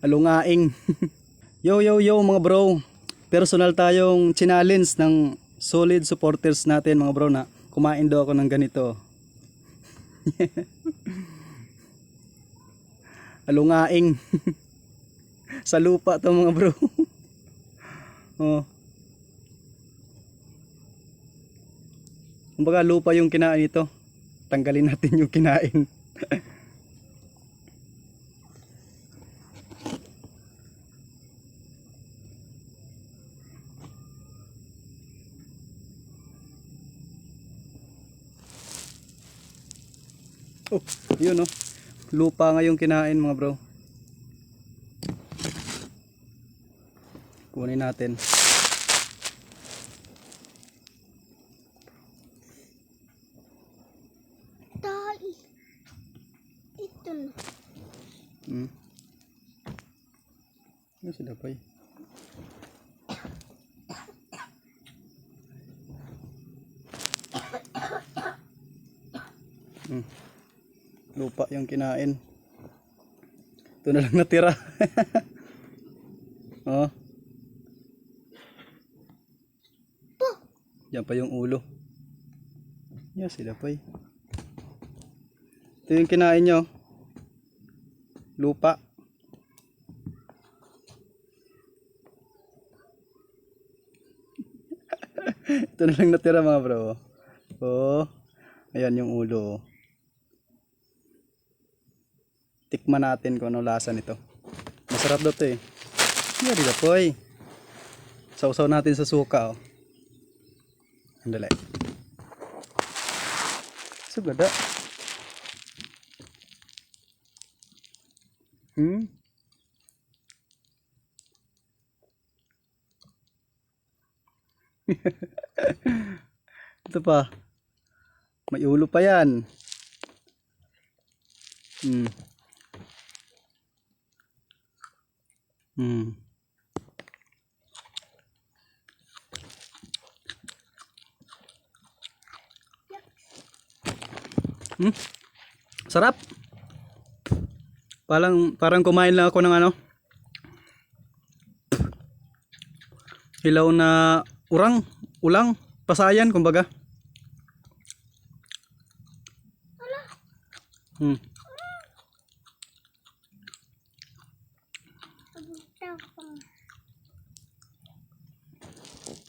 Alungaing. Yo yo yo mga bro. Personal tayong challenge ng solid supporters natin mga bro na kumain daw ako ng ganito. Alungaing. Sa lupa to mga bro. Oh. Kumbaga lupa yung kinain ito. Tanggalin natin yung kinain. Oh, yun oh. Lupa nga yung kinain mga bro. Kunin natin. Ito na. Ano si Dapay? Lupa yung kinain. Ito na lang natira. Oh. Yan pa yung ulo. Yan si Dapay. Ito yung kinain nyo. Lupa. Ito na lang natira mga bro. Oh. Ayan yung ulo. Tikman natin kung ano lasa nito. Masarap daw to eh. Yan di Dapay. Sausaw natin sa suka oh. Andali. Sugada. Ito pa. May ulo pa yan. Sarap. Parang kumain lang ako ng ano. Hilaw na ulang, pasayan kumbaga.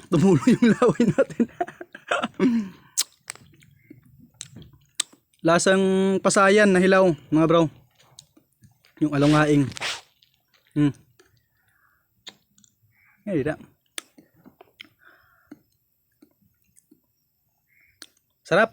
Tumulo yung laway natin. Lasang pasayan na hilaw mga bro. Yung alungaing. Eh, da. Sarap.